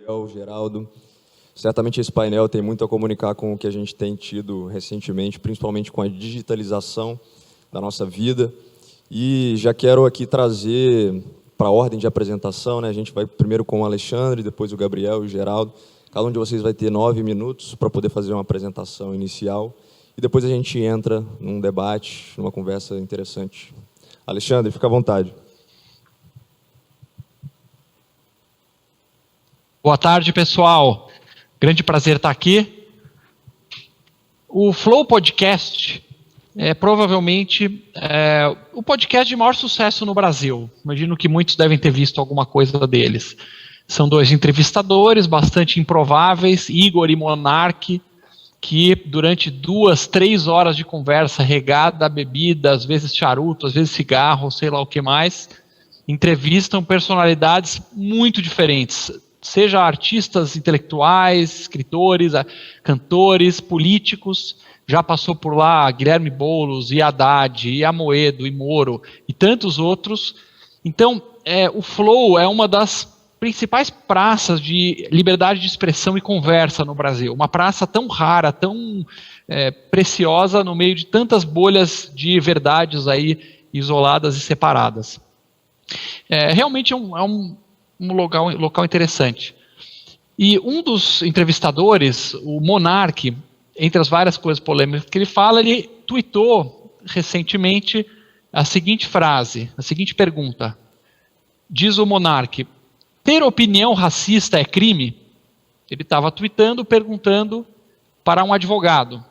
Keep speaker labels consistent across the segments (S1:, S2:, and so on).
S1: Gabriel, Geraldo. Certamente esse painel tem muito a comunicar com o que a gente tem tido recentemente, principalmente com a digitalização da nossa vida. E já quero aqui trazer para a ordem de apresentação, né? A gente vai primeiro com o Alexandre, depois o Gabriel e o Geraldo. Cada um de vocês vai ter 9 minutos para poder fazer uma apresentação inicial. E depois a gente entra num debate, numa conversa interessante. Alexandre, fica à vontade.
S2: Boa tarde, pessoal. Grande prazer estar aqui. O Flow Podcast é provavelmente o podcast de maior sucesso no Brasil. Imagino que muitos devem ter visto alguma coisa deles. São dois entrevistadores bastante improváveis, Igor e Monark, que durante 2, 3 horas de conversa regada a bebida, às vezes charuto, às vezes cigarro, sei lá o que mais, entrevistam personalidades muito diferentes. Seja artistas intelectuais, escritores, cantores, políticos, já passou por lá Guilherme Boulos, e Haddad, e Amoedo, e Moro, e tantos outros. Então, o Flow é uma das principais praças de liberdade de expressão e conversa no Brasil. Uma praça tão rara, tão preciosa no meio de tantas bolhas de verdades aí isoladas e separadas. Realmente é um local interessante. E um dos entrevistadores, o Monark, entre as várias coisas polêmicas que ele fala, ele tweetou recentemente a seguinte frase, a seguinte pergunta. Diz o Monark: ter opinião racista é crime? Ele estava tweetando, perguntando para um advogado.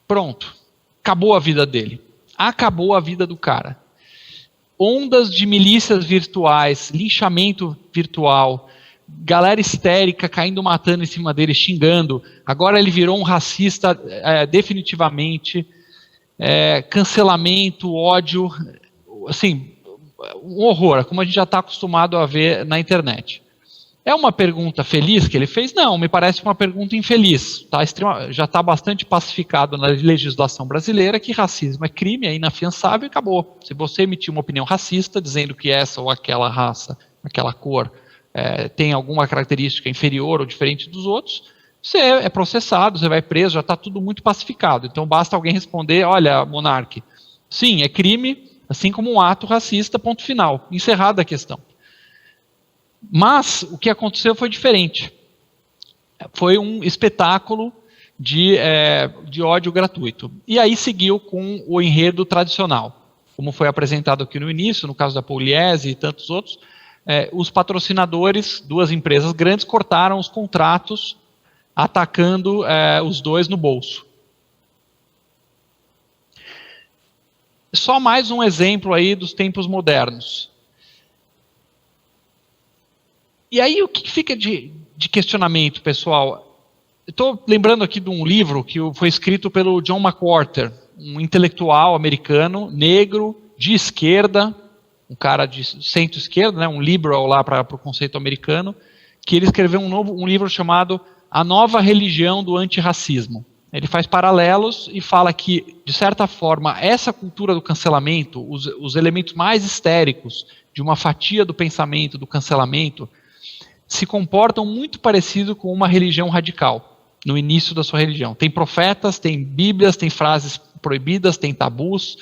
S2: Pronto. Acabou a vida dele. Acabou a vida do cara. Ondas de milícias virtuais, linchamento virtual, galera histérica caindo, matando em cima dele, xingando. Agora ele virou um racista definitivamente. Cancelamento, ódio, assim, um horror, como a gente já está acostumado a ver na internet. É uma pergunta feliz que ele fez? Não, me parece uma pergunta infeliz. Já está bastante pacificado na legislação brasileira que racismo é crime, é inafiançável e acabou. Se você emitir uma opinião racista, dizendo que essa ou aquela raça, aquela cor, tem alguma característica inferior ou diferente dos outros, você é processado, você vai preso, já está tudo muito pacificado. Então basta alguém responder: olha, Monark, sim, é crime, assim como um ato racista, ponto final. Encerrada a questão. Mas o que aconteceu foi diferente. Foi um espetáculo de ódio gratuito. E aí seguiu com o enredo tradicional. Como foi apresentado aqui no início, no caso da Pugliese e tantos outros, os patrocinadores, 2 empresas grandes, cortaram os contratos, atacando os dois no bolso. Só mais um exemplo aí dos tempos modernos. E aí o que fica de questionamento, pessoal? Estou lembrando aqui de um livro que foi escrito pelo John McWhorter, um intelectual americano, negro, de esquerda, um cara de centro-esquerda, né, um liberal lá para o conceito americano, que ele escreveu um livro chamado A Nova Religião do Antirracismo. Ele faz paralelos e fala que, de certa forma, essa cultura do cancelamento, os elementos mais histéricos de uma fatia do pensamento do cancelamento, se comportam muito parecido com uma religião radical, no início da sua religião. Tem profetas, tem bíblias, tem frases proibidas, tem tabus.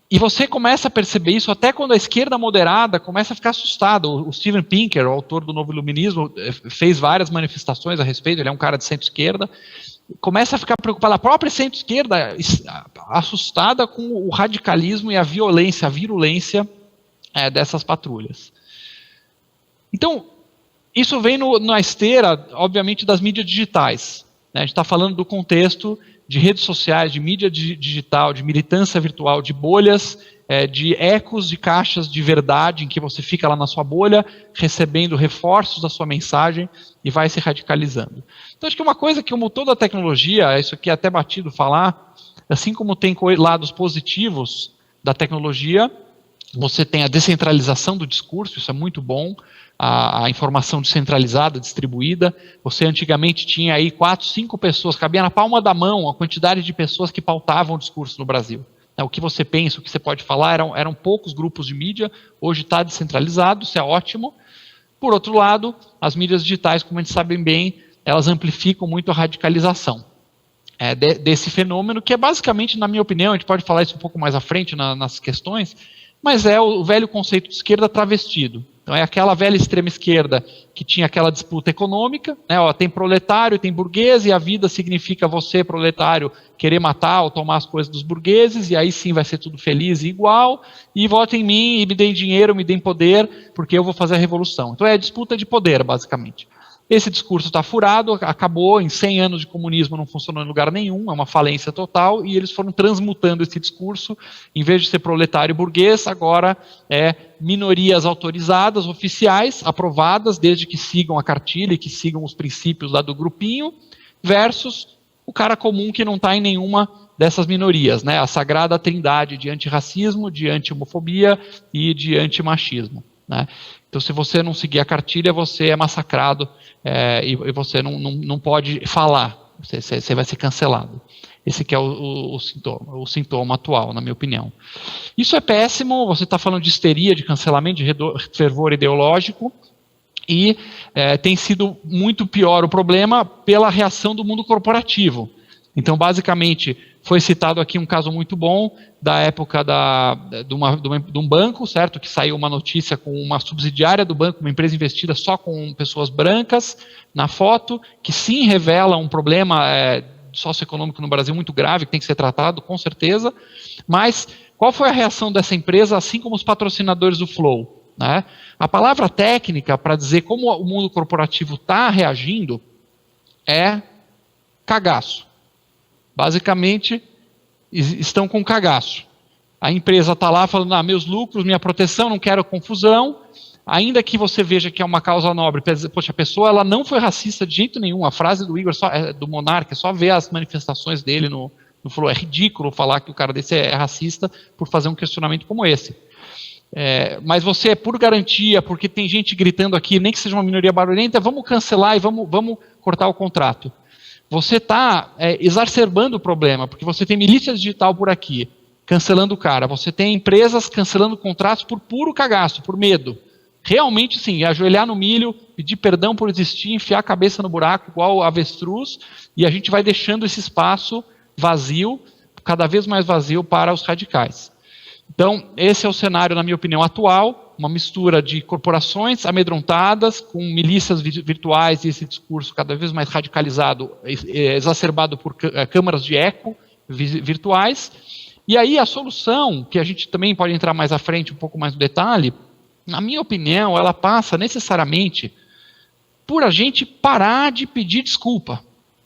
S2: E você começa a perceber isso até quando a esquerda moderada começa a ficar assustada. O Steven Pinker, o autor do Novo Iluminismo, fez várias manifestações a respeito, ele é um cara de centro-esquerda, começa a ficar preocupado. A própria centro-esquerda, assustada com o radicalismo e a violência, a virulência dessas patrulhas. Então, isso vem na esteira, obviamente, das mídias digitais. A gente está falando do contexto de redes sociais, de mídia digital, de militância virtual, de bolhas, de ecos de caixas de verdade, em que você fica lá na sua bolha, recebendo reforços da sua mensagem e vai se radicalizando. Então, acho que uma coisa que, como toda a tecnologia, isso aqui é até batido falar, assim como tem lados positivos da tecnologia, você tem a descentralização do discurso, isso é muito bom, a informação descentralizada, distribuída. Você antigamente tinha aí 4, 5 pessoas, cabia na palma da mão a quantidade de pessoas que pautavam o discurso no Brasil. O que você pensa, o que você pode falar, eram poucos grupos de mídia, hoje está descentralizado, isso é ótimo. Por outro lado, as mídias digitais, como a gente sabe bem, elas amplificam muito a radicalização desse fenômeno, que é basicamente, na minha opinião, a gente pode falar isso um pouco mais à frente nas questões, mas é o velho conceito de esquerda travestido. Então é aquela velha extrema esquerda que tinha aquela disputa econômica, né? Ó, tem proletário, tem burguês, e a vida significa você, proletário, querer matar ou tomar as coisas dos burgueses, e aí sim vai ser tudo feliz e igual, e votem em mim, e me deem dinheiro, me deem poder, porque eu vou fazer a revolução. Então é a disputa de poder, basicamente. Esse discurso está furado, acabou, em 100 anos de comunismo não funcionou em lugar nenhum, é uma falência total, e eles foram transmutando esse discurso, em vez de ser proletário e burguês, agora é minorias autorizadas, oficiais, aprovadas, desde que sigam a cartilha e que sigam os princípios lá do grupinho, versus o cara comum que não está em nenhuma dessas minorias, né? A sagrada trindade de antirracismo, de anti-homofobia e de antimachismo, né? Então, se você não seguir a cartilha, você é massacrado e você não pode falar, você vai ser cancelado. Esse que é o sintoma atual, na minha opinião. Isso é péssimo, você está falando de histeria, de cancelamento, de fervor ideológico, e tem sido muito pior o problema pela reação do mundo corporativo. Então, basicamente, foi citado aqui um caso muito bom da época de um banco, certo? Que saiu uma notícia com uma subsidiária do banco, uma empresa investida só com pessoas brancas na foto, que sim revela um problema socioeconômico no Brasil muito grave, que tem que ser tratado, com certeza. Mas qual foi a reação dessa empresa, assim como os patrocinadores do Flow, né? A palavra técnica para dizer como o mundo corporativo está reagindo é cagaço. Basicamente, estão com cagaço. A empresa está lá falando, meus lucros, minha proteção, não quero confusão. Ainda que você veja que é uma causa nobre, poxa, a pessoa ela não foi racista de jeito nenhum. A frase do Igor, do Monark, é só ver as manifestações dele no Flow. É ridículo falar que o cara desse é racista por fazer um questionamento como esse. Mas você, por garantia, porque tem gente gritando aqui, nem que seja uma minoria barulhenta, vamos cancelar e vamos cortar o contrato. Você está exacerbando o problema, porque você tem milícia digital por aqui, cancelando o cara. Você tem empresas cancelando contratos por puro cagaço, por medo. Realmente, sim, ajoelhar no milho, pedir perdão por existir, enfiar a cabeça no buraco igual avestruz, e a gente vai deixando esse espaço vazio, cada vez mais vazio para os radicais. Então, esse é o cenário, na minha opinião, atual, uma mistura de corporações amedrontadas, com milícias virtuais e esse discurso cada vez mais radicalizado, exacerbado por câmaras de eco virtuais. E aí a solução, que a gente também pode entrar mais à frente, um pouco mais no detalhe, na minha opinião, ela passa necessariamente por a gente parar de pedir desculpa.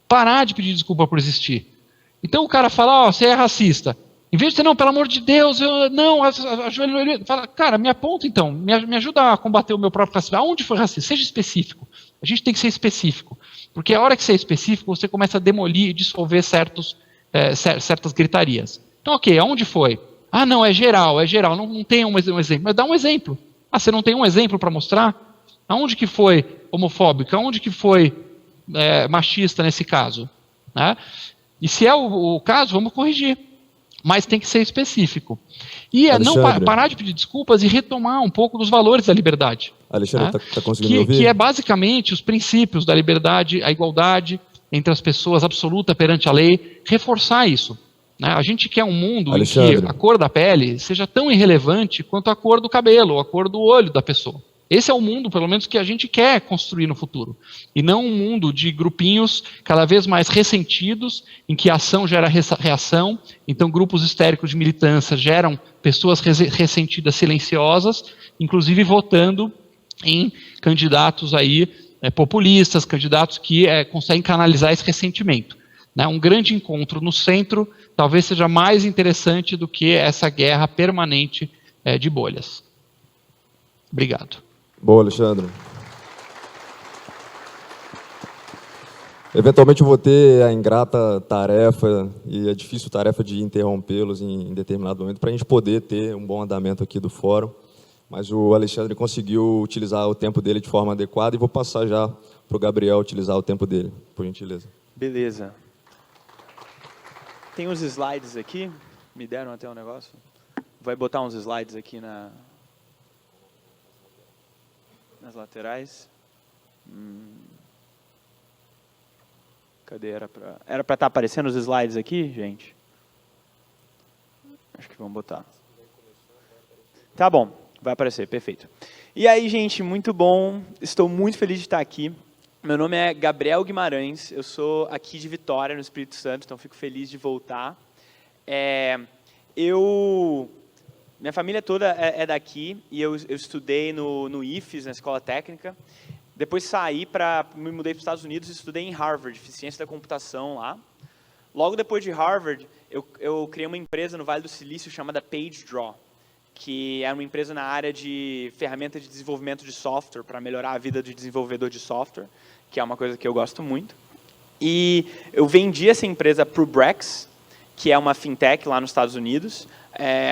S2: Parar de pedir desculpa por existir. Então o cara fala, você é racista. Em vez de dizer, não, pelo amor de Deus, ajoelho, fala, cara, me aponta então, me ajuda a combater o meu próprio racismo. Aonde foi racista? Seja específico. A gente tem que ser específico. Porque a hora que você é específico, você começa a demolir e dissolver certas gritarias. Então, ok, aonde foi? Não, é geral, não tem um exemplo. Mas dá um exemplo. Você não tem um exemplo para mostrar? Aonde que foi homofóbico? Aonde que foi machista nesse caso? Né? E se é o caso, vamos corrigir. Mas tem que ser específico. E não parar de pedir desculpas e retomar um pouco dos valores da liberdade.
S1: Alexandre, tá conseguindo me ouvir?
S2: Que é basicamente os princípios da liberdade, a igualdade entre as pessoas absoluta perante a lei, reforçar isso. Né? A gente quer um mundo
S1: Alexandre,
S2: em que a cor da pele seja tão irrelevante quanto a cor do cabelo, ou a cor do olho da pessoa. Esse é o mundo, pelo menos, que a gente quer construir no futuro. E não um mundo de grupinhos cada vez mais ressentidos, em que a ação gera reação. Então, grupos histéricos de militância geram pessoas ressentidas silenciosas, inclusive votando em candidatos aí, populistas, candidatos que conseguem canalizar esse ressentimento. Né? Um grande encontro no centro talvez seja mais interessante do que essa guerra permanente de bolhas. Obrigado.
S1: Boa, Alexandre. Eventualmente eu vou ter a ingrata tarefa e a difícil tarefa de interrompê-los em determinado momento para a gente poder ter um bom andamento aqui do fórum. Mas o Alexandre conseguiu utilizar o tempo dele de forma adequada e vou passar já para o Gabriel utilizar o tempo dele, por gentileza.
S3: Beleza. Tem uns slides aqui, me deram até um negócio. Vai botar uns slides aqui nas laterais. Cadê? Era para estar aparecendo os slides aqui, gente? Acho que vamos botar. Tá bom, vai aparecer, perfeito. E aí, gente, muito bom. Estou muito feliz de estar aqui. Meu nome é Gabriel Guimarães, eu sou aqui de Vitória, no Espírito Santo, então fico feliz de voltar. Minha família toda é daqui, e eu estudei no IFES, na Escola Técnica. Depois me mudei para os Estados Unidos e estudei em Harvard, fiz ciência da computação lá. Logo depois de Harvard, eu criei uma empresa no Vale do Silício chamada PageDraw, que é uma empresa na área de ferramenta de desenvolvimento de software, para melhorar a vida de desenvolvedor de software, que é uma coisa que eu gosto muito. E eu vendi essa empresa para o Brex, que é uma fintech lá nos Estados Unidos.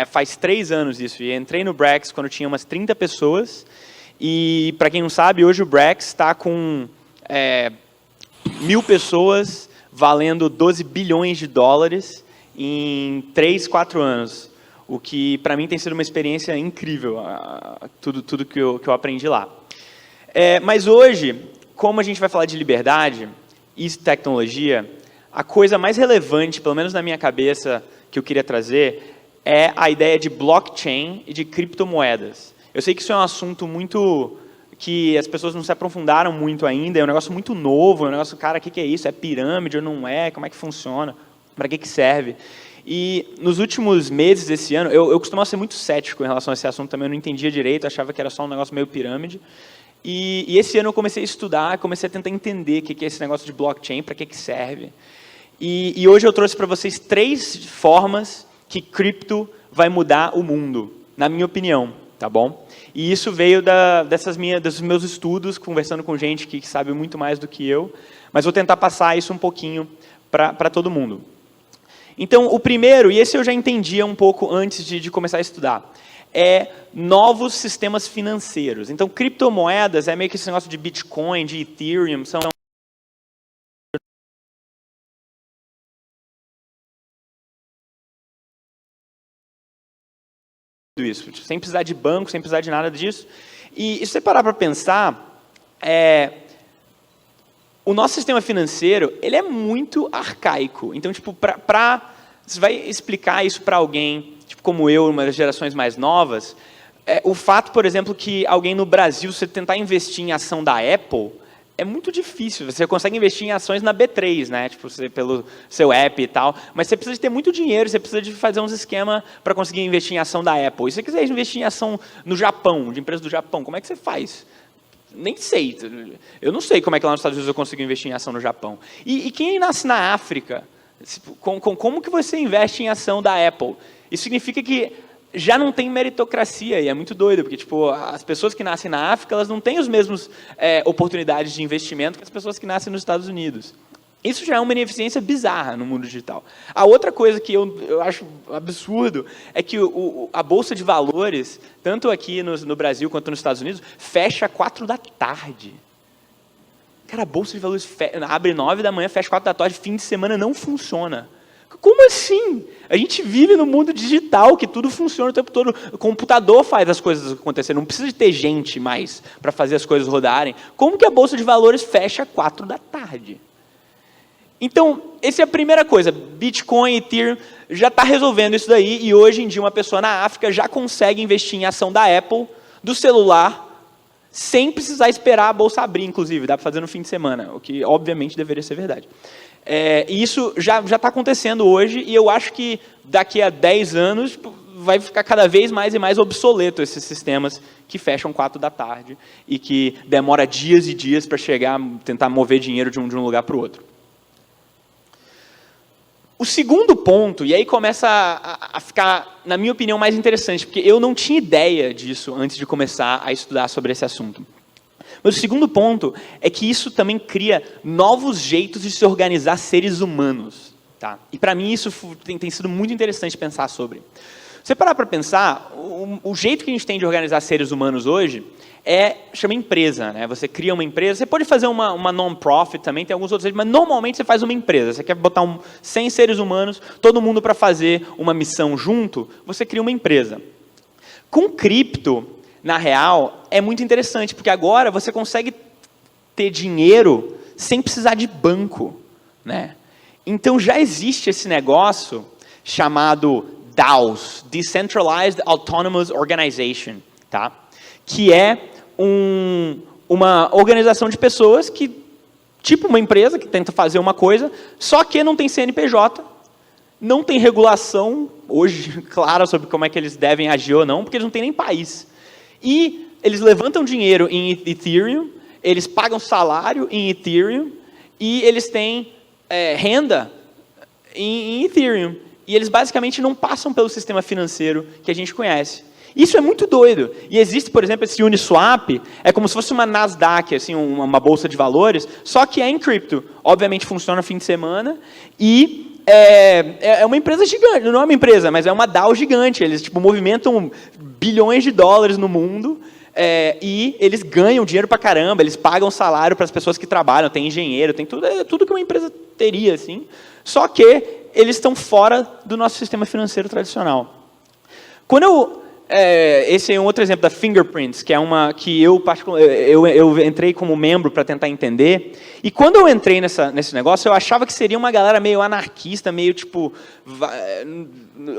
S3: Faz 3 anos isso, e entrei no Brex quando tinha umas 30 pessoas. E, para quem não sabe, hoje o Brex está com 1.000 pessoas, valendo 12 bilhões de dólares em 3, 4 anos. O que, para mim, tem sido uma experiência incrível, tudo que eu aprendi lá. Mas hoje, como a gente vai falar de liberdade e tecnologia, a coisa mais relevante, pelo menos na minha cabeça, que eu queria trazer, é a ideia de blockchain e de criptomoedas. Eu sei que isso é um assunto muito que as pessoas não se aprofundaram muito ainda, é um negócio muito novo, é um negócio, cara, o que é isso? É pirâmide ou não é? Como é que funciona? Para que serve? E nos últimos meses desse ano, eu costumava ser muito cético em relação a esse assunto também, eu não entendia direito, achava que era só um negócio meio pirâmide. E esse ano eu comecei a estudar, comecei a tentar entender o que é esse negócio de blockchain, para que serve. E hoje eu trouxe para vocês 3 formas que cripto vai mudar o mundo, na minha opinião, tá bom? E isso veio dos meus estudos, conversando com gente que sabe muito mais do que eu, mas vou tentar passar isso um pouquinho para todo mundo. Então, o primeiro, e esse eu já entendia um pouco antes de começar a estudar, é novos sistemas financeiros. Então, criptomoedas é meio que esse negócio de Bitcoin, de Ethereum, são isso, sem precisar de banco, sem precisar de nada disso. E se você parar para pensar, o nosso sistema financeiro, ele é muito arcaico. Então, tipo, você vai explicar isso para alguém, tipo, como eu, uma das gerações mais novas, o fato, por exemplo, que alguém no Brasil, você tentar investir em ação da Apple, é muito difícil. Você consegue investir em ações na B3, né? Tipo, pelo seu app e tal, mas você precisa de ter muito dinheiro, você precisa de fazer uns esquemas para conseguir investir em ação da Apple. E se você quiser investir em ação no Japão, de empresa do Japão, como é que você faz? Nem sei. Eu não sei como é que lá nos Estados Unidos eu consigo investir em ação no Japão. E quem nasce na África, como que você investe em ação da Apple? Isso significa que já não tem meritocracia, e é muito doido, porque tipo, as pessoas que nascem na África, elas não têm as mesmas oportunidades de investimento que as pessoas que nascem nos Estados Unidos. Isso já é uma ineficiência bizarra no mundo digital. A outra coisa que eu acho absurdo é que a Bolsa de Valores, tanto aqui no Brasil quanto nos Estados Unidos, fecha às 4 da tarde. Cara, a Bolsa de Valores abre 9 da manhã, fecha 4 da tarde, fim de semana não funciona. Como assim? A gente vive no mundo digital, que tudo funciona o tempo todo. O computador faz as coisas acontecerem, não precisa de ter gente mais para fazer as coisas rodarem. Como que a Bolsa de Valores fecha às 4 da tarde? Então, essa é a primeira coisa. Bitcoin e Ethereum já está resolvendo isso daí, e hoje em dia uma pessoa na África já consegue investir em ação da Apple, do celular, sem precisar esperar a bolsa abrir, inclusive. Dá para fazer no fim de semana, o que obviamente deveria ser verdade. E isso já está acontecendo hoje, e eu acho que daqui a 10 anos vai ficar cada vez mais e mais obsoleto esses sistemas que fecham 4 da tarde e que demora dias e dias para chegar, tentar mover dinheiro de um lugar para o outro. O segundo ponto, e aí começa a ficar, na minha opinião, mais interessante, porque eu não tinha ideia disso antes de começar a estudar sobre esse assunto. Mas o segundo ponto é que isso também cria novos jeitos de se organizar seres humanos. Tá? E para mim isso tem sido muito interessante pensar sobre. Você parar para pensar, o jeito que a gente tem de organizar seres humanos hoje chama empresa. Né? Você cria uma empresa, você pode fazer uma non-profit também, tem alguns outros jeitos, mas normalmente você faz uma empresa. Você quer botar 100 seres humanos, todo mundo para fazer uma missão junto, você cria uma empresa. Com cripto, na real, é muito interessante, porque agora você consegue ter dinheiro sem precisar de banco, né? Então já existe esse negócio chamado DAOs, Decentralized Autonomous Organization, tá? Que é uma organização de pessoas que, tipo uma empresa que tenta fazer uma coisa, só que não tem CNPJ, não tem regulação hoje clara sobre como é que eles devem agir ou não, porque eles não têm nem país. E eles levantam dinheiro em Ethereum, eles pagam salário em Ethereum e eles têm renda em Ethereum. E eles basicamente não passam pelo sistema financeiro que a gente conhece. Isso é muito doido. E existe, por exemplo, esse Uniswap, é como se fosse uma Nasdaq, assim, uma bolsa de valores, só que é em cripto. Obviamente funciona no fim de semana e é uma empresa gigante. Não é uma empresa, mas é uma DAO gigante. Eles movimentam bilhões de dólares no mundo e eles ganham dinheiro pra caramba, eles pagam salário para as pessoas que trabalham, tem engenheiro, tem tudo que uma empresa teria, assim. Só que eles estão fora do nosso sistema financeiro tradicional. Esse é um outro exemplo da Fingerprints, que é uma que eu entrei como membro para tentar entender. E quando eu entrei nesse negócio, eu achava que seria uma galera meio anarquista, meio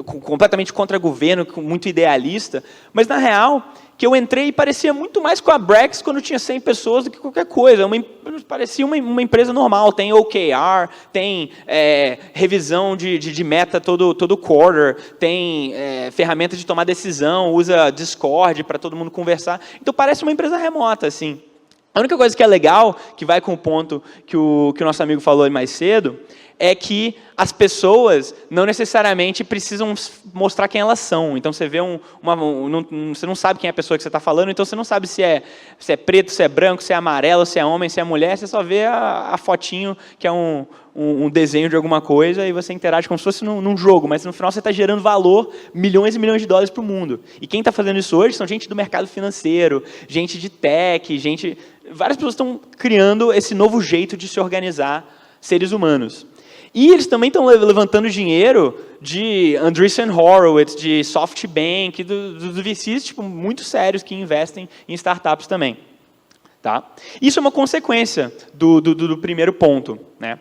S3: completamente contra governo, muito idealista. Mas na real, que eu entrei e parecia muito mais com a Brex quando tinha 100 pessoas do que qualquer coisa. Parecia uma empresa normal. Tem OKR, tem revisão de meta todo quarter, tem ferramenta de tomar decisão, usa Discord para todo mundo conversar. Então parece uma empresa remota, assim. A única coisa que é legal, que vai com o ponto que o nosso amigo falou mais cedo, é que as pessoas não necessariamente precisam mostrar quem elas são. Então, você vê você não sabe quem é a pessoa que você está falando, então você não sabe se é preto, se é branco, se é amarelo, se é homem, se é mulher, você só vê a fotinho, que é um desenho de alguma coisa, e você interage como se fosse num jogo, mas no final você está gerando valor, milhões e milhões de dólares para o mundo. E quem está fazendo isso hoje são gente do mercado financeiro, gente de tech, várias pessoas estão criando esse novo jeito de se organizar seres humanos. E eles também estão levantando dinheiro de Andreessen Horowitz, de SoftBank, dos VCs muito sérios que investem em startups também. Tá? Isso é uma consequência do primeiro ponto, né?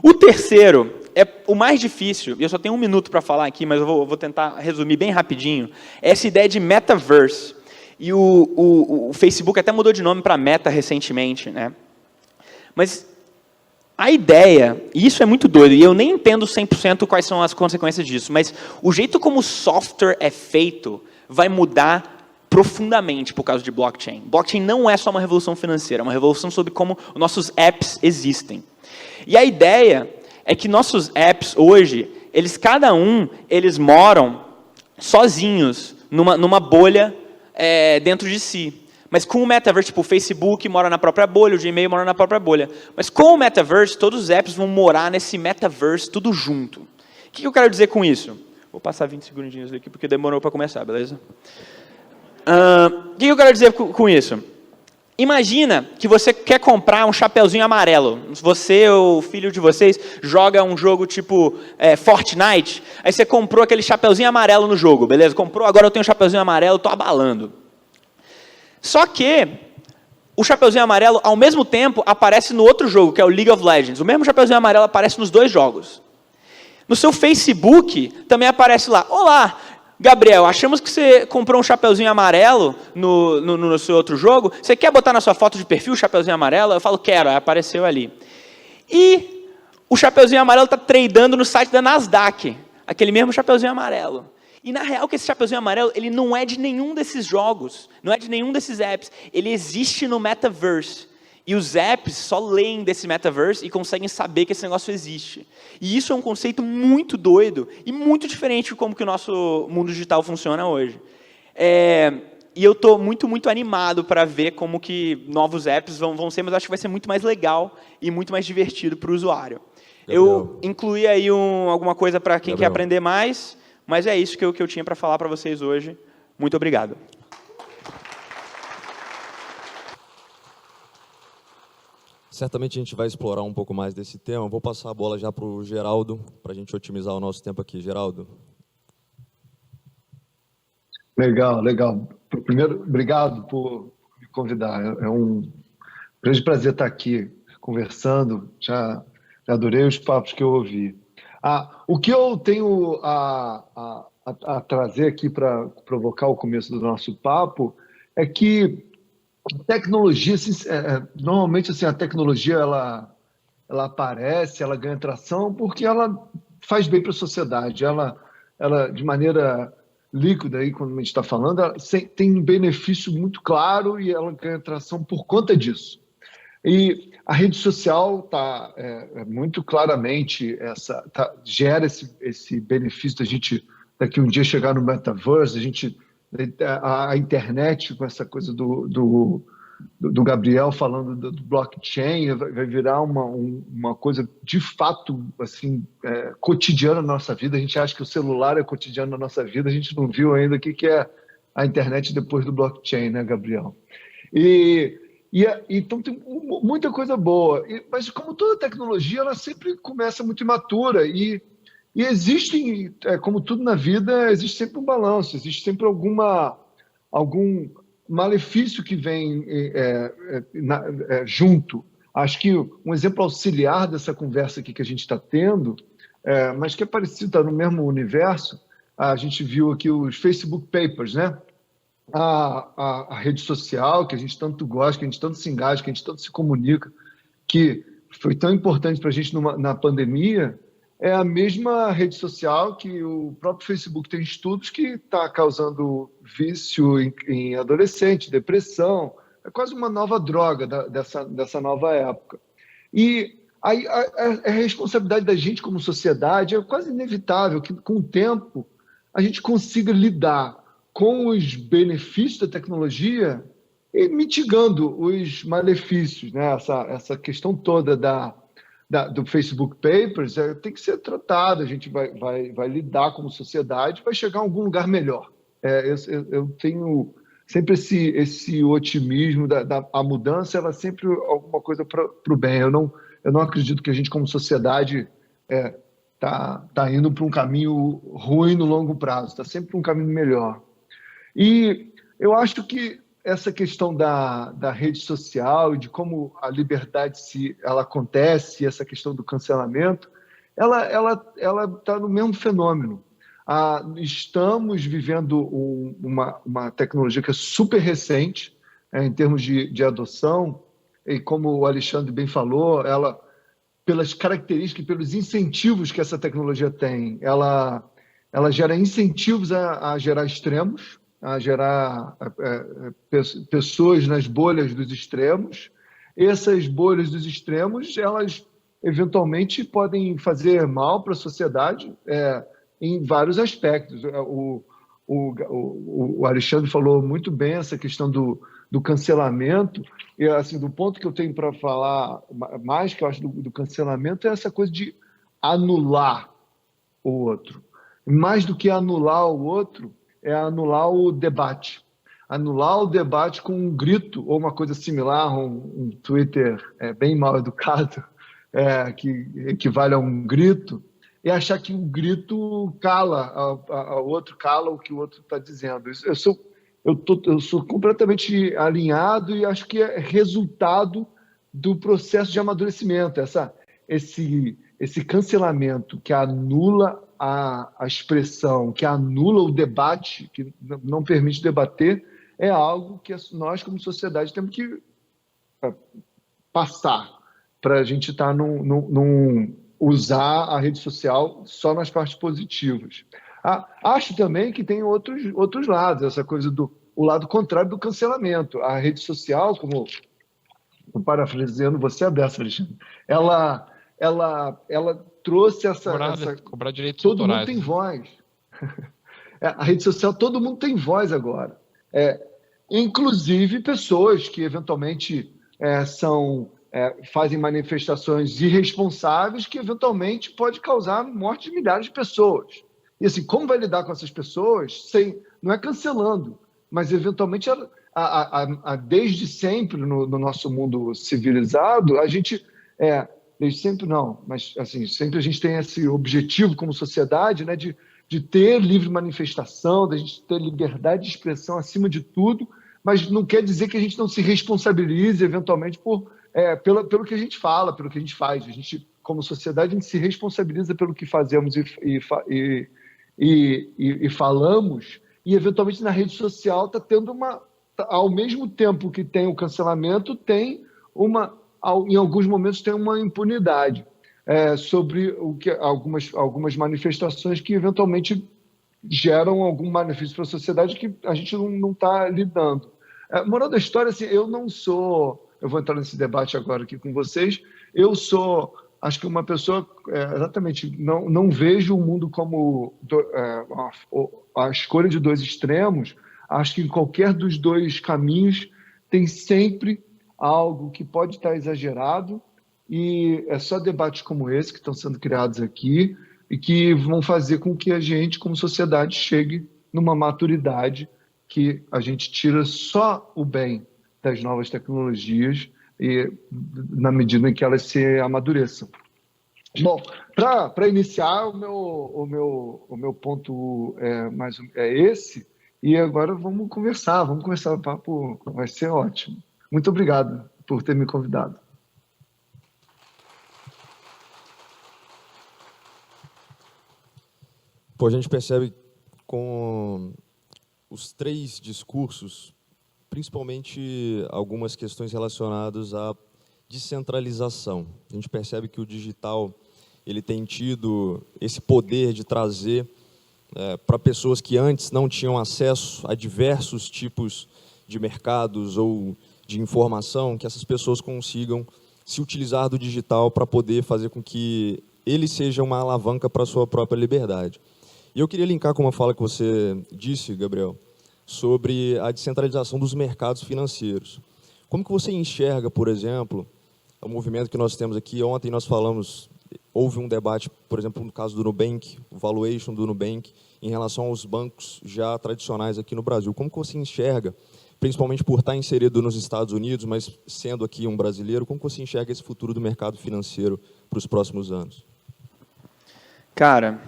S3: O terceiro é o mais difícil, e eu só tenho 1 minuto para falar aqui, mas eu vou tentar resumir bem rapidinho, é essa ideia de metaverse. E o Facebook até mudou de nome para Meta recentemente, né? Mas a ideia, e isso é muito doido, e eu nem entendo 100% quais são as consequências disso, mas o jeito como o software é feito vai mudar profundamente por causa de blockchain. Blockchain não é só uma revolução financeira, é uma revolução sobre como nossos apps existem. E a ideia é que nossos apps hoje, eles moram sozinhos numa bolha dentro de si. Mas com o metaverse, o Facebook mora na própria bolha, o Gmail mora na própria bolha. Mas com o metaverse, todos os apps vão morar nesse metaverse tudo junto. O que eu quero dizer com isso? Vou passar 20 segundinhos aqui, porque demorou para começar, beleza? O que eu quero dizer com isso? Imagina que você quer comprar um chapeuzinho amarelo. Você ou o filho de vocês joga um jogo tipo Fortnite, aí você comprou aquele chapeuzinho amarelo no jogo, beleza? Comprou, agora eu tenho um chapeuzinho amarelo, estou abalando. Só que o chapeuzinho amarelo, ao mesmo tempo, aparece no outro jogo, que é o League of Legends. O mesmo chapeuzinho amarelo aparece nos 2 jogos. No seu Facebook, também aparece lá. Olá, Gabriel, achamos que você comprou um chapeuzinho amarelo no seu outro jogo. Você quer botar na sua foto de perfil o chapeuzinho amarelo? Eu falo, quero, aí apareceu ali. E o chapeuzinho amarelo está tradando no site da Nasdaq. Aquele mesmo chapeuzinho amarelo. E, na real, que esse chapeuzinho amarelo, ele não é de nenhum desses jogos, não é de nenhum desses apps. Ele existe no metaverse. E os apps só leem desse metaverse e conseguem saber que esse negócio existe. E isso é um conceito muito doido e muito diferente de como que o nosso mundo digital funciona hoje. E eu estou muito, muito animado para ver como que novos apps vão ser, mas acho que vai ser muito mais legal e muito mais divertido para o usuário. Gabriel. Eu incluí aí alguma coisa para quem quer aprender mais, mas é isso que eu tinha para falar para vocês hoje. Muito obrigado.
S1: Certamente a gente vai explorar um pouco mais desse tema. Vou passar a bola já para o Geraldo, para a gente otimizar o nosso tempo aqui. Geraldo.
S4: Legal, legal. Primeiro, obrigado por me convidar. É um grande prazer estar aqui conversando. Já adorei os papos que eu ouvi. O que eu tenho a trazer aqui para provocar o começo do nosso papo é que a tecnologia, normalmente assim, a tecnologia ela aparece, ela ganha tração porque ela faz bem para a sociedade. Ela, de maneira líquida, aí, quando a gente está falando, ela tem um benefício muito claro e ela ganha tração por conta disso. E a rede social muito claramente gera esse benefício da gente daqui um dia chegar no metaverse, a internet com essa coisa do Gabriel falando do blockchain vai virar uma coisa de fato assim cotidiana na nossa vida. A gente acha que o celular é cotidiano na nossa vida, a gente não viu ainda o que é a internet depois do blockchain, né, Gabriel? Então tem muita coisa boa, mas como toda tecnologia, ela sempre começa muito imatura e existem, como tudo na vida, existe sempre um balanço, existe sempre algum malefício que vem junto. Acho que um exemplo auxiliar dessa conversa aqui que a gente está tendo, mas que é parecido, está no mesmo universo, a gente viu aqui os Facebook Papers, né? A rede social, que a gente tanto gosta, que a gente tanto se engaja, que a gente tanto se comunica, que foi tão importante para a gente na pandemia, é a mesma rede social que o próprio Facebook tem estudos que está causando vício em adolescente, depressão, é quase uma nova droga dessa nova época. E aí a responsabilidade da gente como sociedade é quase inevitável que, com o tempo, a gente consiga lidar com os benefícios da tecnologia e mitigando os malefícios, né? Essa questão toda do Facebook Papers tem que ser tratada, a gente vai lidar como sociedade, vai chegar a algum lugar melhor. Eu tenho sempre esse otimismo a mudança, ela é sempre alguma coisa para o bem. Eu não acredito que a gente como sociedade tá indo para um caminho ruim no longo prazo, está sempre para um caminho melhor. E eu acho que essa questão da rede social e de como a liberdade ela acontece, essa questão do cancelamento, ela está no mesmo fenômeno. Estamos vivendo uma tecnologia que é super recente em termos de adoção, e como o Alexandre bem falou, ela, pelas características, pelos incentivos que essa tecnologia tem, ela gera incentivos a gerar extremos, a gerar pessoas nas bolhas dos extremos. Essas bolhas dos extremos, elas eventualmente podem fazer mal para a sociedade em vários aspectos. O Alexandre falou muito bem essa questão do cancelamento, e assim, do ponto que eu tenho para falar mais, que eu acho do cancelamento, é essa coisa de anular o outro. Mais do que anular o outro, é anular o debate. Anular o debate com um grito ou uma coisa similar, um Twitter bem mal educado, que equivale a um grito, e achar que o grito cala, o outro cala o que o outro está dizendo. Eu sou completamente alinhado e acho que é resultado do processo de amadurecimento, esse cancelamento que anula a expressão, que anula o debate, que não permite debater, é algo que nós, como sociedade, temos que passar para a gente usar a rede social só nas partes positivas. Acho também que tem outros lados, essa coisa o lado contrário do cancelamento. A rede social, como parafraseando você, a dessa, Alexandre, ela trouxe
S2: cobrar direitos
S4: todo
S2: autorais,
S4: mundo tem
S2: né?
S4: voz. A rede social, todo mundo tem voz agora. Inclusive pessoas que eventualmente fazem manifestações irresponsáveis que eventualmente pode causar morte de milhares de pessoas. E assim, como vai lidar com essas pessoas? Não é cancelando, mas eventualmente desde sempre no nosso mundo civilizado, a gente desde sempre não, mas assim, sempre a gente tem esse objetivo como sociedade, né, de de ter livre manifestação, da gente ter liberdade de expressão acima de tudo, mas não quer dizer que a gente não se responsabilize eventualmente pelo que a gente fala, pelo que a gente faz. A gente, como sociedade, a gente se responsabiliza pelo que fazemos e falamos, e eventualmente na rede social está tendo ao mesmo tempo que tem o cancelamento, tem em alguns momentos tem uma impunidade sobre algumas manifestações que eventualmente geram algum malefício para a sociedade que a gente não está lidando. Moral da história, assim, eu vou entrar nesse debate agora aqui com vocês, acho que uma pessoa, exatamente, não vejo o mundo como a escolha de dois extremos. Acho que em qualquer dos dois caminhos tem sempre algo que pode estar exagerado, e é só debates como esse que estão sendo criados aqui e que vão fazer com que a gente, como sociedade, chegue numa maturidade que a gente tira só o bem das novas tecnologias e na medida em que elas se amadureçam. Bom, para iniciar, o meu ponto é esse, e agora vamos conversar, o papo vai ser ótimo. Muito obrigado por ter me convidado.
S1: Pô, a gente percebe com os três discursos, principalmente algumas questões relacionadas à descentralização. A gente percebe que o digital ele tem tido esse poder de trazer para pessoas que antes não tinham acesso a diversos tipos de mercados ou de informação, que essas pessoas consigam se utilizar do digital para poder fazer com que ele seja uma alavanca para a sua própria liberdade. E eu queria linkar com uma fala que você disse, Gabriel, sobre a descentralização dos mercados financeiros. Como que você enxerga, por exemplo, o movimento que nós temos aqui? Ontem nós falamos, houve um debate, por exemplo, no caso do Nubank, o valuation do Nubank, em relação aos bancos já tradicionais aqui no Brasil. Como que você enxerga, principalmente por estar inserido nos Estados Unidos, mas sendo aqui um brasileiro, como que você enxerga esse futuro do mercado financeiro para os próximos anos?
S3: Cara,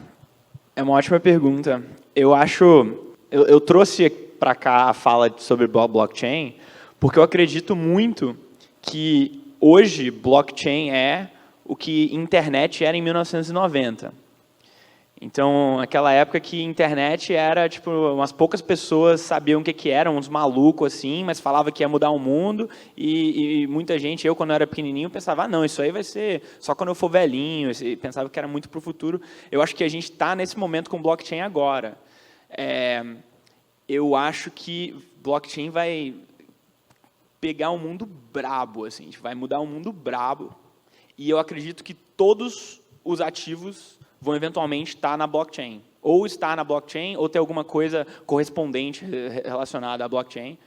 S3: é uma ótima pergunta. Eu trouxe para cá a fala sobre blockchain porque eu acredito muito que hoje blockchain é o que internet era em 1990. Então, aquela época que internet era, tipo, umas poucas pessoas sabiam o que era, uns malucos assim, mas falava que ia mudar o mundo, e muita gente, eu quando eu era pequenininho, pensava, não, isso aí vai ser só quando eu for velhinho, e pensava que era muito para o futuro. Eu acho que a gente está nesse momento com blockchain agora. Eu acho que blockchain vai pegar um mundo brabo, assim, vai mudar um mundo brabo, e eu acredito que todos os ativos vão eventualmente estar na blockchain. Ou estar na blockchain, ou ter alguma coisa correspondente relacionada à blockchain.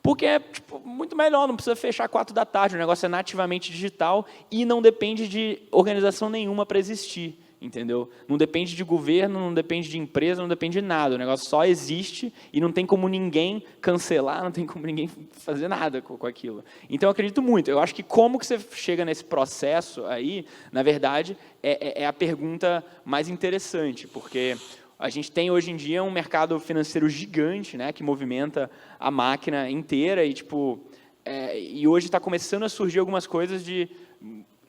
S3: Porque é muito melhor, não precisa fechar 4 da tarde, o negócio é nativamente digital e não depende de organização nenhuma para existir. Entendeu? Não depende de governo, não depende de empresa, não depende de nada. O negócio só existe e não tem como ninguém cancelar, não tem como ninguém fazer nada com aquilo. Então, eu acredito muito. Eu acho que como que você chega nesse processo aí, na verdade, é a pergunta mais interessante, porque a gente tem hoje em dia um mercado financeiro gigante, né, que movimenta a máquina inteira e hoje está começando a surgir algumas coisas de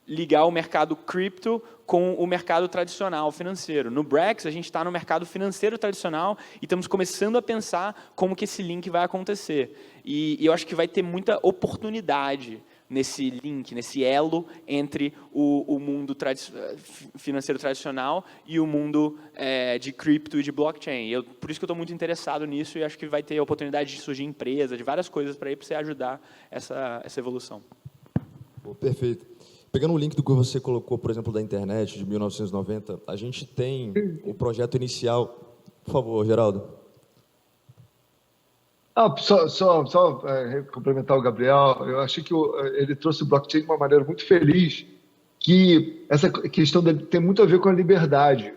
S3: ligar o mercado cripto com o mercado tradicional financeiro. No Brex, a gente está no mercado financeiro tradicional e estamos começando a pensar como que esse link vai acontecer. E eu acho que vai ter muita oportunidade nesse link, nesse elo entre o mundo financeiro tradicional e o mundo de cripto e de blockchain. Por isso que eu estou muito interessado nisso e acho que vai ter a oportunidade de surgir empresa, de várias coisas para você ajudar essa evolução.
S1: Perfeito. Pegando o link do que você colocou, por exemplo, da internet de 1990, a gente tem o projeto inicial. Por favor, Geraldo.
S4: Só complementar o Gabriel, eu achei que ele trouxe o blockchain de uma maneira muito feliz, que essa questão tem muito a ver com a liberdade.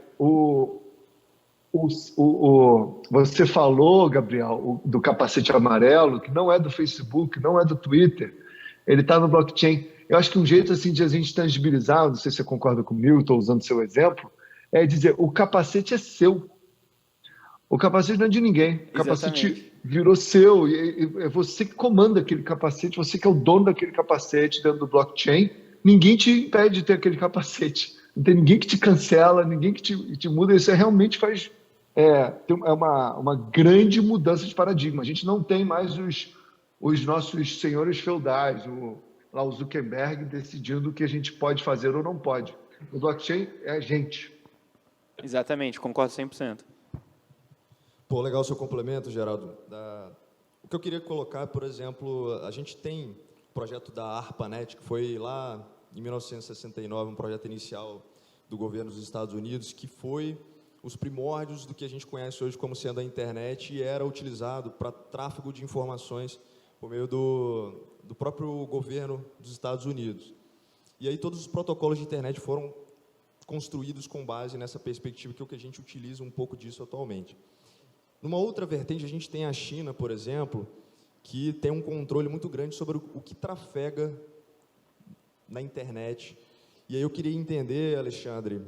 S4: Você falou, Gabriel, do capacete amarelo, que não é do Facebook, não é do Twitter, ele está no blockchain. Eu acho que um jeito assim de a gente tangibilizar, não sei se você concorda comigo, estou usando seu exemplo, é dizer, o capacete é seu. O capacete não é de ninguém. O capacete
S3: Exatamente.
S4: virou seu. E é você que comanda aquele capacete, você que é o dono daquele capacete dentro do blockchain. Ninguém te impede de ter aquele capacete. Não tem ninguém que te cancela, ninguém que te muda. Isso realmente faz. É uma grande mudança de paradigma. A gente não tem mais os nossos senhores feudais, lá o Zuckerberg decidindo o que a gente pode fazer ou não pode. O blockchain é a gente.
S3: Exatamente, concordo 100%.
S1: Pô, legal o seu complemento, Geraldo. O que eu queria colocar, por exemplo, a gente tem o projeto da ARPANET, que foi lá em 1969, um projeto inicial do governo dos Estados Unidos, que foi os primórdios do que a gente conhece hoje como sendo a internet e era utilizado para tráfego de informações por meio do próprio governo dos Estados Unidos. E aí todos os protocolos de internet foram construídos com base nessa perspectiva, que é o que a gente utiliza um pouco disso atualmente. Numa outra vertente, a gente tem a China, por exemplo, que tem um controle muito grande sobre o que trafega na internet. E aí eu queria entender, Alexandre,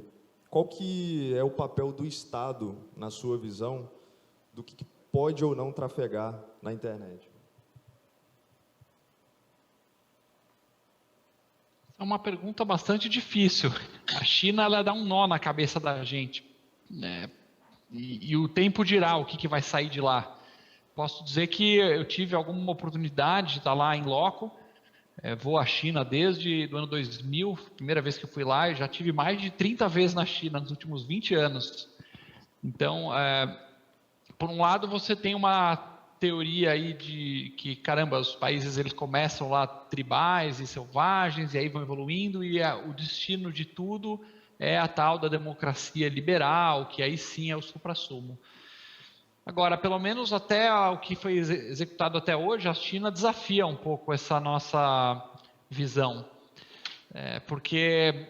S1: qual que é o papel do Estado, na sua visão, do que pode ou não trafegar na internet?
S2: É uma pergunta bastante difícil. A China, ela dá um nó na cabeça da gente, né? E o tempo dirá o que vai sair de lá. Posso dizer que eu tive alguma oportunidade de estar lá em loco. Vou à China desde o ano 2000, primeira vez que eu fui lá. Eu já tive mais de 30 vezes na China nos últimos 20 anos. Então, por um lado, você tem uma teoria aí de que, caramba, os países eles começam lá tribais e selvagens e aí vão evoluindo e o destino de tudo é a tal da democracia liberal, que aí sim é o suprassumo. Agora, pelo menos até o que foi executado até hoje, a China desafia um pouco essa nossa visão. Porque,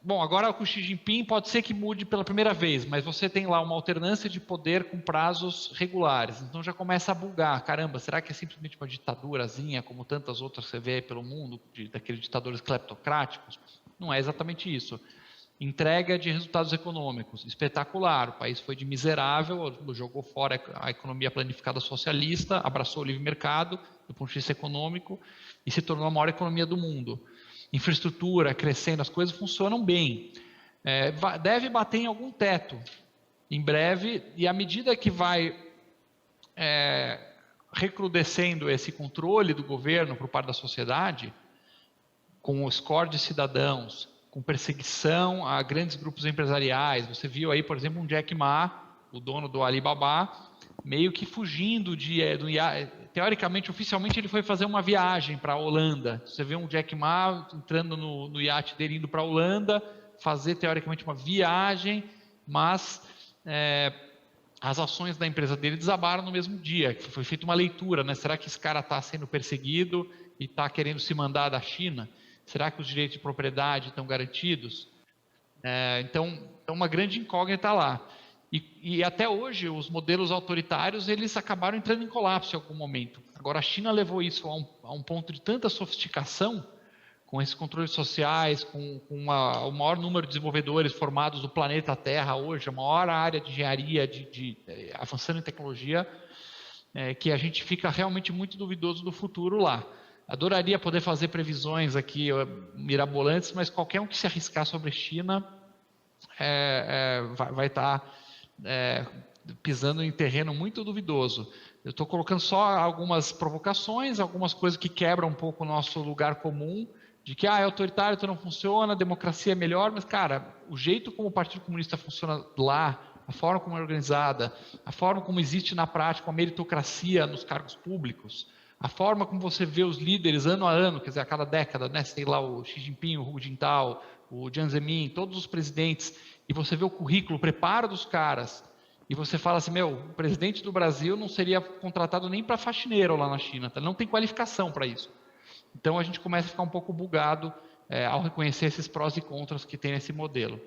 S2: bom, agora com o Xi Jinping pode ser que mude pela primeira vez, mas você tem lá uma alternância de poder com prazos regulares, então já começa a bugar. Caramba, será que é simplesmente uma ditadurazinha, como tantas outras que você vê pelo mundo, daqueles ditadores cleptocráticos? Não é exatamente isso. Entrega de resultados econômicos, espetacular. O país foi de miserável, jogou fora a economia planificada socialista, abraçou o livre mercado do ponto de vista econômico e se tornou a maior economia do mundo. Infraestrutura crescendo, as coisas funcionam bem. Deve bater em algum teto em breve, e à medida que vai recrudescendo esse controle do governo por parte da sociedade, com o score de cidadãos, com perseguição a grandes grupos empresariais. Você viu aí, por exemplo, um Jack Ma, o dono do Alibaba, meio que fugindo teoricamente, oficialmente, ele foi fazer uma viagem para a Holanda. Você vê um Jack Ma entrando no iate dele, indo para a Holanda, fazer, teoricamente, uma viagem, mas as ações da empresa dele desabaram no mesmo dia. Foi feita uma leitura, né? Será que esse cara está sendo perseguido e está querendo se mandar da China? Será que os direitos de propriedade estão garantidos? Então, é uma grande incógnita lá. E até hoje, os modelos autoritários, eles acabaram entrando em colapso em algum momento. Agora, a China levou isso a um ponto de tanta sofisticação, com esses controles sociais, com o maior número de desenvolvedores formados do planeta Terra hoje, a maior área de engenharia, avançando em tecnologia, que a gente fica realmente muito duvidoso do futuro lá. Adoraria poder fazer previsões aqui mirabolantes, mas qualquer um que se arriscar sobre a China vai estar pisando em terreno muito duvidoso. Eu estou colocando só algumas provocações, algumas coisas que quebram um pouco o nosso lugar comum, de que é autoritário, então não funciona, a democracia é melhor, mas, cara, o jeito como o Partido Comunista funciona lá, a forma como é organizada, a forma como existe na prática a meritocracia nos cargos públicos, a forma como você vê os líderes ano a ano, quer dizer, a cada década, né? Sei lá, o Xi Jinping, o Hu Jintao, o Jiang Zemin, todos os presidentes, e você vê o currículo, o preparo dos caras, e você fala assim, o presidente do Brasil não seria contratado nem para faxineiro lá na China, tá? Não tem qualificação para isso. Então a gente começa a ficar um pouco bugado ao reconhecer esses prós e contras que tem nesse modelo.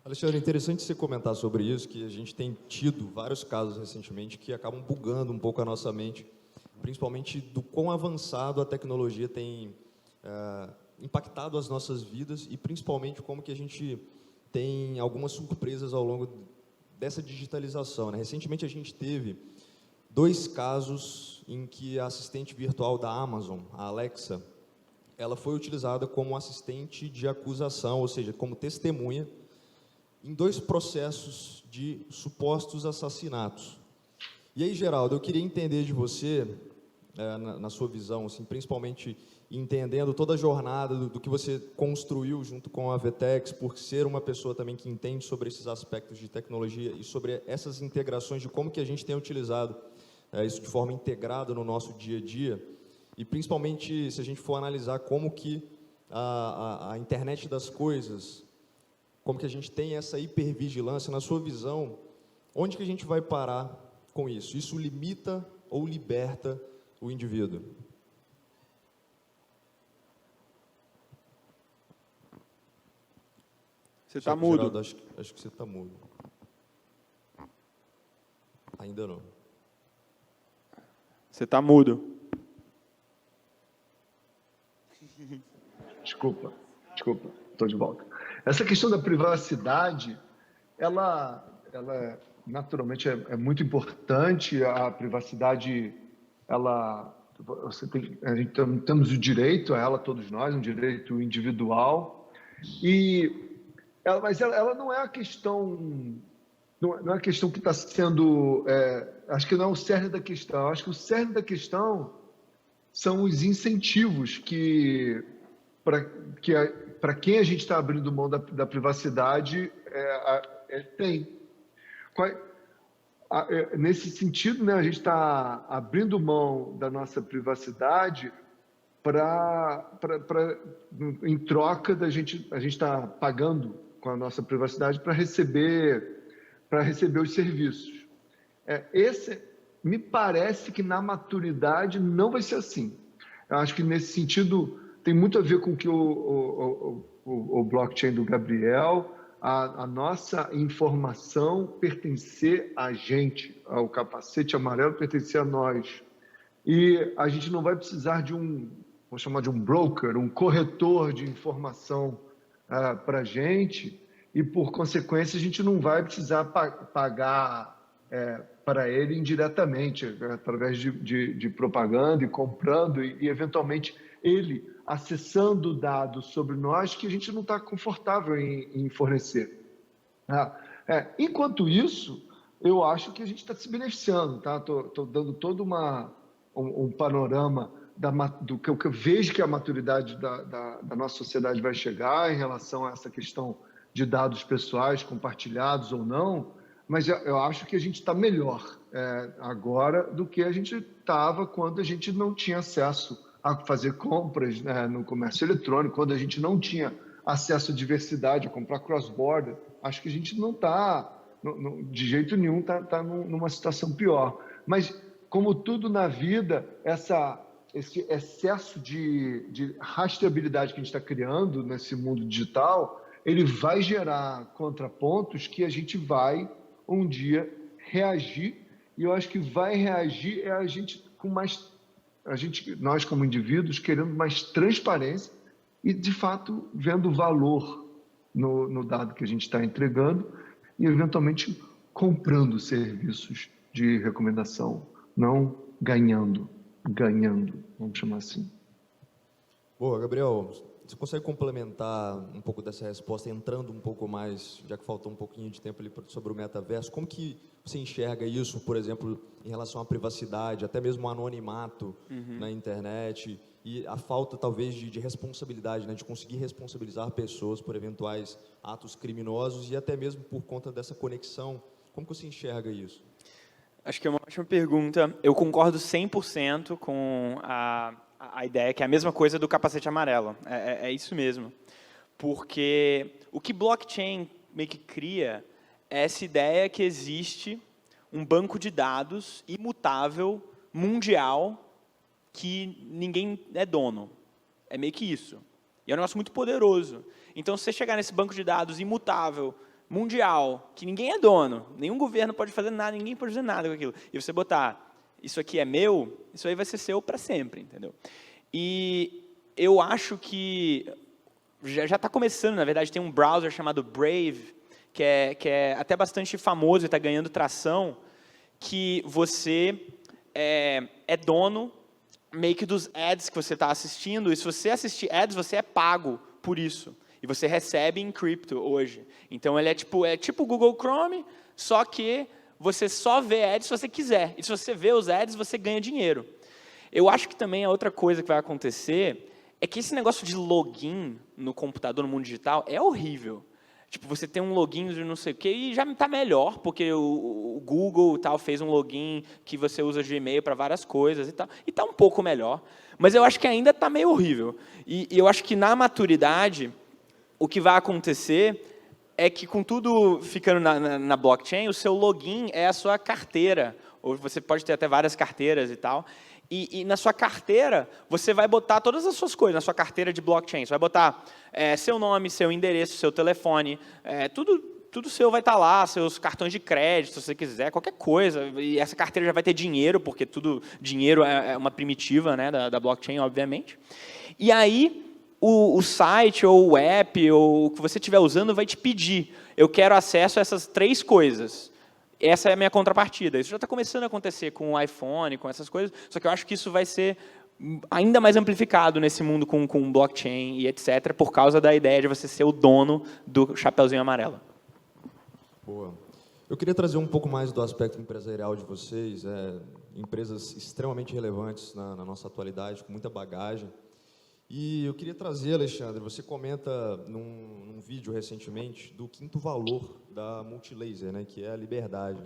S1: Alexandre, é interessante você comentar sobre isso, que a gente tem tido vários casos recentemente que acabam bugando um pouco a nossa mente, principalmente do quão avançado a tecnologia tem impactado as nossas vidas e principalmente como que a gente tem algumas surpresas ao longo dessa digitalização, né? Recentemente a gente teve 2 casos em que a assistente virtual da Amazon, a Alexa, ela foi utilizada como assistente de acusação, ou seja, como testemunha, em 2 processos de supostos assassinatos. E aí, Geraldo, eu queria entender de você, na sua visão, assim, principalmente entendendo toda a jornada do que você construiu junto com a Vetex, por ser uma pessoa também que entende sobre esses aspectos de tecnologia e sobre essas integrações de como que a gente tem utilizado isso de forma integrada no nosso dia a dia, e principalmente se a gente for analisar como que a internet das coisas, como que a gente tem essa hipervigilância, na sua visão, onde que a gente vai parar com isso? Isso limita ou liberta o indivíduo?
S3: Você está mudo.
S1: Geraldo, acho que você está mudo. Ainda não.
S3: Você está mudo.
S4: Desculpa, estou de volta. Essa questão da privacidade, ela naturalmente é muito importante. A privacidade, temos o direito a ela, todos nós, um direito individual. Mas ela não é a questão, não é a questão que está sendo, acho que não é o cerne da questão. Acho que o cerne da questão são os incentivos para quem a gente está abrindo mão da privacidade tem. Nesse sentido, né, a gente está abrindo mão da nossa privacidade em troca a gente está pagando com a nossa privacidade para receber os serviços. Me parece que na maturidade não vai ser assim. Eu acho que nesse sentido tem muito a ver com que o blockchain do Gabriel, a nossa informação pertencer a gente, o capacete amarelo pertencer a nós. E a gente não vai precisar vou chamar de um broker, um corretor de informação para a gente, e por consequência a gente não vai precisar pagar para ele indiretamente, através de propaganda e comprando, e eventualmente ele acessando dados sobre nós que a gente não está confortável em fornecer. Enquanto isso, eu acho que a gente está se beneficiando, tá? Estou dando todo um panorama do que eu vejo que a maturidade da nossa sociedade vai chegar em relação a essa questão de dados pessoais compartilhados ou não, mas eu acho que a gente está melhor agora do que a gente estava quando a gente não tinha acesso a fazer compras, né, no comércio eletrônico, quando a gente não tinha acesso à diversidade, a comprar cross-border. Acho que a gente não está, de jeito nenhum, está numa situação pior. Mas, como tudo na vida, esse excesso de rastreabilidade que a gente está criando nesse mundo digital, ele vai gerar contrapontos que a gente vai, um dia, reagir. E eu acho que vai reagir a gente com mais... nós como indivíduos, querendo mais transparência e, de fato, vendo valor no dado que a gente está entregando e, eventualmente, comprando serviços de recomendação, não ganhando, vamos chamar assim.
S1: Boa, Gabriel, você consegue complementar um pouco dessa resposta, entrando um pouco mais, já que faltou um pouquinho de tempo ali sobre o metaverso, como que você enxerga isso, por exemplo, em relação à privacidade, até mesmo o anonimato na internet e a falta, talvez, de responsabilidade, né, de conseguir responsabilizar pessoas por eventuais atos criminosos e até mesmo por conta dessa conexão? Como que você enxerga isso?
S3: Acho que é uma ótima pergunta. Eu concordo 100% com a ideia que é a mesma coisa do capacete amarelo. É isso mesmo. Porque o que blockchain meio que cria é essa ideia que existe um banco de dados imutável, mundial, que ninguém é dono. É meio que isso. E é um negócio muito poderoso. Então, se você chegar nesse banco de dados imutável, mundial, que ninguém é dono, nenhum governo pode fazer nada, ninguém pode fazer nada com aquilo, e você botar, isso aqui é meu, isso aí vai ser seu para sempre, entendeu? E eu acho que já está começando, na verdade, tem um browser chamado Brave, que é até bastante famoso e está ganhando tração, que você é dono meio que dos ads que você está assistindo, e se você assistir ads, você é pago por isso. E você recebe em cripto hoje. Então, ele é tipo o Google Chrome, só que você só vê ads se você quiser. E se você vê os ads, você ganha dinheiro. Eu acho que também a outra coisa que vai acontecer é que esse negócio de login no computador, no mundo digital, é horrível. Tipo, você tem um login de não sei o quê, e já está melhor, porque o Google tal fez um login que você usa de e-mail para várias coisas e tal, e está um pouco melhor. Mas eu acho que ainda está meio horrível. E eu acho que na maturidade, o que vai acontecer é que, com tudo ficando na blockchain, o seu login é a sua carteira. Ou você pode ter até várias carteiras e tal. E na sua carteira, você vai botar todas as suas coisas, na sua carteira de blockchain. Você vai botar seu nome, seu endereço, seu telefone, tudo seu vai estar lá, seus cartões de crédito, se você quiser, qualquer coisa. E essa carteira já vai ter dinheiro, porque dinheiro é uma primitiva, né, da blockchain, obviamente. E aí, o site ou o app ou o que você estiver usando vai te pedir: eu quero acesso a essas 3 coisas. Essa é a minha contrapartida. Isso já está começando a acontecer com o iPhone, com essas coisas, só que eu acho que isso vai ser ainda mais amplificado nesse mundo com blockchain e etc., por causa da ideia de você ser o dono do chapeuzinho amarelo.
S1: Boa. Eu queria trazer um pouco mais do aspecto empresarial de vocês, empresas extremamente relevantes na nossa atualidade, com muita bagagem. E eu queria trazer, Alexandre, você comenta num vídeo recentemente do 5º valor da Multilaser, né, que é a liberdade.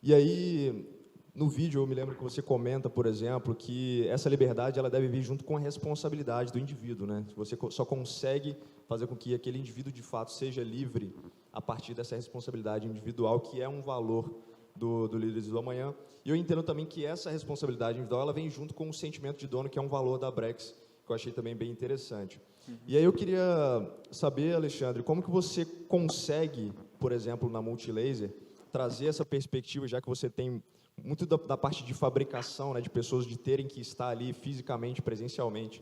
S1: E aí, no vídeo, eu me lembro que você comenta, por exemplo, que essa liberdade ela deve vir junto com a responsabilidade do indivíduo, né? Você só consegue fazer com que aquele indivíduo, de fato, seja livre a partir dessa responsabilidade individual, que é um valor do Líderes do Amanhã. E eu entendo também que essa responsabilidade individual ela vem junto com o sentimento de dono, que é um valor da Brex, que eu achei também bem interessante. E aí eu queria saber, Alexandre, como que você consegue, por exemplo, na Multilaser, trazer essa perspectiva, já que você tem muito da parte de fabricação, né, de pessoas de terem que estar ali fisicamente, presencialmente,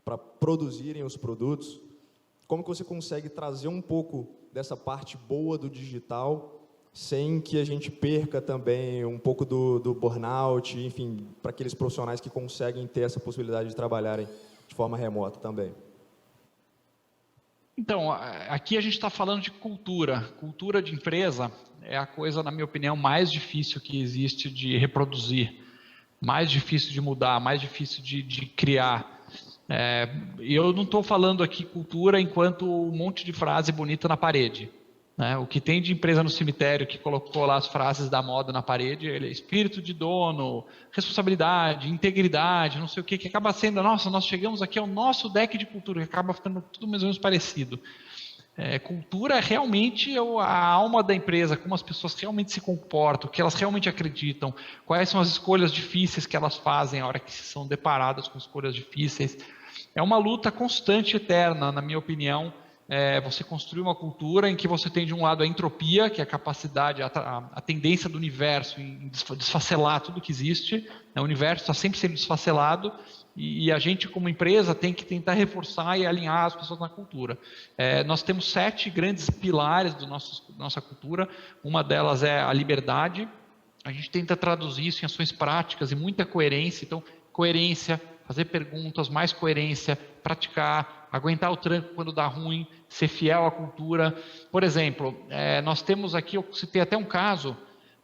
S1: para produzirem os produtos, como que você consegue trazer um pouco dessa parte boa do digital, sem que a gente perca também um pouco do burnout, enfim, para aqueles profissionais que conseguem ter essa possibilidade de trabalharem de forma remota também?
S2: Então, aqui a gente está falando de cultura. Cultura de empresa é a coisa, na minha opinião, mais difícil que existe de reproduzir, mais difícil de mudar, mais difícil de criar. E eu não estou falando aqui cultura enquanto um monte de frase bonita na parede. Né? O que tem de empresa no cemitério que colocou lá as frases da moda na parede, ele é espírito de dono, responsabilidade, integridade, não sei o que acaba sendo, nossa, nós chegamos aqui ao nosso deck de cultura, que acaba ficando tudo mais ou menos parecido. Cultura é realmente a alma da empresa, como as pessoas realmente se comportam, o que elas realmente acreditam, quais são as escolhas difíceis que elas fazem a hora que são deparadas com escolhas difíceis. É uma luta constante, eterna, na minha opinião. Você construir uma cultura em que você tem de um lado a entropia, que é a capacidade, a tendência do universo em desfacelar tudo que existe. O universo está sempre sendo desfacelado e a gente, como empresa, tem que tentar reforçar e alinhar as pessoas na cultura. Nós temos 7 grandes pilares da nossa cultura. Uma delas é a liberdade. A gente tenta traduzir isso em ações práticas e muita coerência. Então, coerência, fazer perguntas, mais coerência, praticar, aguentar o tranco quando dá ruim, ser fiel à cultura. Por exemplo, nós temos aqui, eu citei até um caso,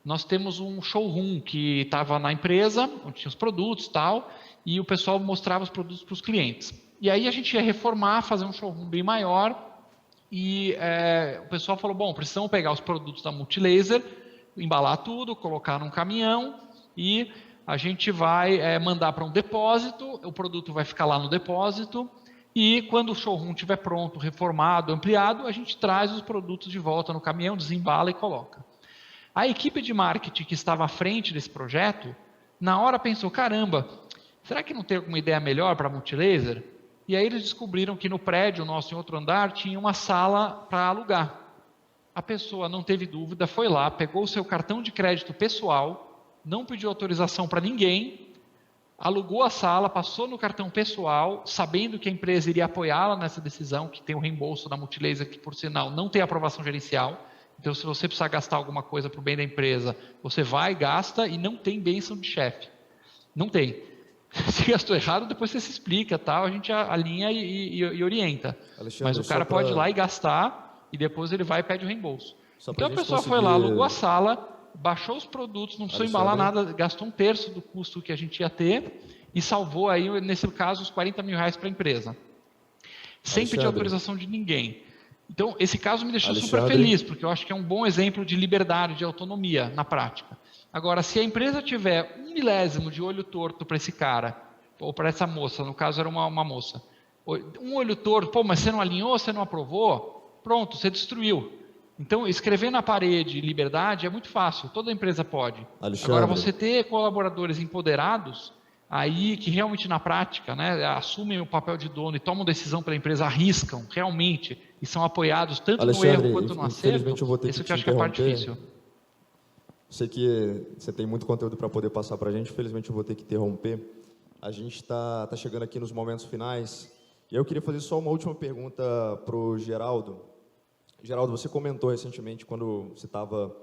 S2: nós temos um showroom que estava na empresa, onde tinha os produtos e tal, e o pessoal mostrava os produtos para os clientes. E aí a gente ia reformar, fazer um showroom bem maior, e o pessoal falou, bom, precisamos pegar os produtos da Multilaser, embalar tudo, colocar num caminhão, e a gente vai mandar para um depósito, o produto vai ficar lá no depósito, e quando o showroom estiver pronto, reformado, ampliado, a gente traz os produtos de volta no caminhão, desembala e coloca. A equipe de marketing que estava à frente desse projeto, na hora pensou, caramba, será que não tem alguma ideia melhor para a Multilaser? E aí eles descobriram que no prédio nosso, em outro andar, tinha uma sala para alugar. A pessoa não teve dúvida, foi lá, pegou o seu cartão de crédito pessoal, não pediu autorização para ninguém, alugou a sala, passou no cartão pessoal, sabendo que a empresa iria apoiá-la nessa decisão, que tem o reembolso da Multilaser, que por sinal não tem aprovação gerencial. Então, se você precisar gastar alguma coisa para o bem da empresa, você vai, gasta e não tem bênção de chefe. Não tem. Se gastou errado, depois você se explica, tal, a gente alinha e orienta.
S1: Alexandre,
S2: mas o cara
S1: só pra-
S2: pode ir lá e gastar e depois ele vai e pede o reembolso.
S1: Só pra
S2: Então a
S1: gente
S2: pessoa foi
S1: conseguir-
S2: lá, alugou a sala, baixou os produtos, não precisou embalar
S1: Alexandre?
S2: nada, gastou 1/3 do custo que a gente ia ter e salvou aí, nesse caso, os R$40 mil para a empresa. Sem pedir
S1: Alexandre?
S2: autorização de ninguém. Então, esse caso me deixou super
S1: Alexandre?
S2: feliz, porque eu acho que é um bom exemplo de liberdade, de autonomia na prática. Agora, se a empresa tiver 1 milésimo de olho torto para esse cara, ou para essa moça, no caso era uma moça, um olho torto, pô, mas você não alinhou, você não aprovou, pronto, você destruiu. Então, escrever na parede liberdade é muito fácil, toda empresa pode.
S1: Alexandre?
S2: Agora, você ter colaboradores empoderados, aí que realmente na prática, né, assumem o papel de dono e tomam decisão pela empresa, arriscam realmente e são apoiados tanto no
S1: Alexandre,
S2: erro quanto no
S1: infelizmente
S2: acerto,
S1: eu vou ter
S2: isso
S1: que
S2: que
S1: te
S2: eu acho que é a parte
S1: interromper.
S2: difícil.
S1: Sei que você tem muito conteúdo para poder passar para a gente, infelizmente eu vou ter que interromper. A gente está chegando aqui nos momentos finais. E eu queria fazer só uma última pergunta para o Geraldo. Geraldo, você comentou recentemente, quando você estava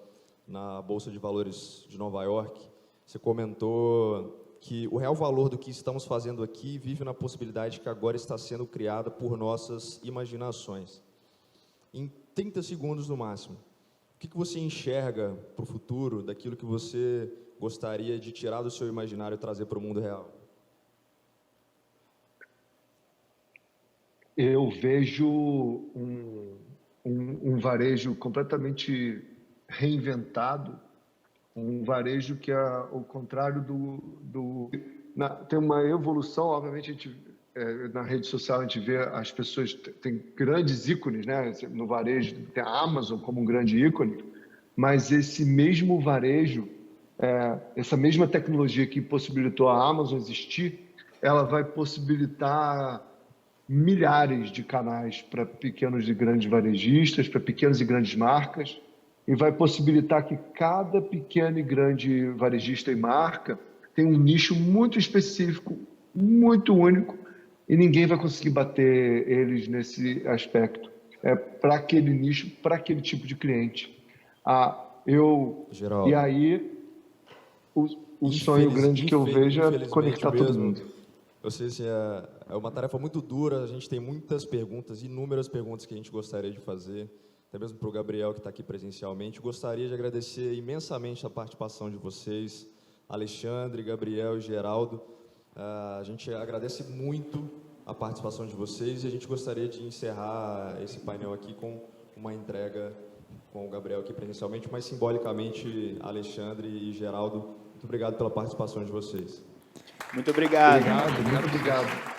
S1: na Bolsa de Valores de Nova York, você comentou que o real valor do que estamos fazendo aqui vive na possibilidade que agora está sendo criada por nossas imaginações. Em 30 segundos no máximo, o que você enxerga para o futuro daquilo que você gostaria de tirar do seu imaginário e trazer para o mundo real?
S4: Eu vejo um varejo completamente reinventado, um varejo que é ao contrário tem uma evolução, obviamente a gente, na rede social a gente vê as pessoas, tem grandes ícones, né? No varejo tem a Amazon como um grande ícone, mas esse mesmo varejo, essa mesma tecnologia que possibilitou a Amazon existir, ela vai possibilitar milhares de canais para pequenos e grandes varejistas, para pequenas e grandes marcas, e vai possibilitar que cada pequeno e grande varejista e marca tenha um nicho muito específico, muito único, e ninguém vai conseguir bater eles nesse aspecto. Para aquele nicho, para aquele tipo de cliente.
S1: Geraldo,
S4: E aí, o sonho grande que eu vejo é conectar todo mundo.
S1: Eu sei se é uma tarefa muito dura, a gente tem muitas perguntas, inúmeras perguntas que a gente gostaria de fazer, até mesmo para o Gabriel, que está aqui presencialmente. Gostaria de agradecer imensamente a participação de vocês, Alexandre, Gabriel e Geraldo. A gente agradece muito a participação de vocês e a gente gostaria de encerrar esse painel aqui com uma entrega com o Gabriel aqui presencialmente, mas simbolicamente Alexandre e Geraldo. Muito obrigado pela participação de vocês.
S3: Muito obrigado.
S4: Obrigado, muito obrigado.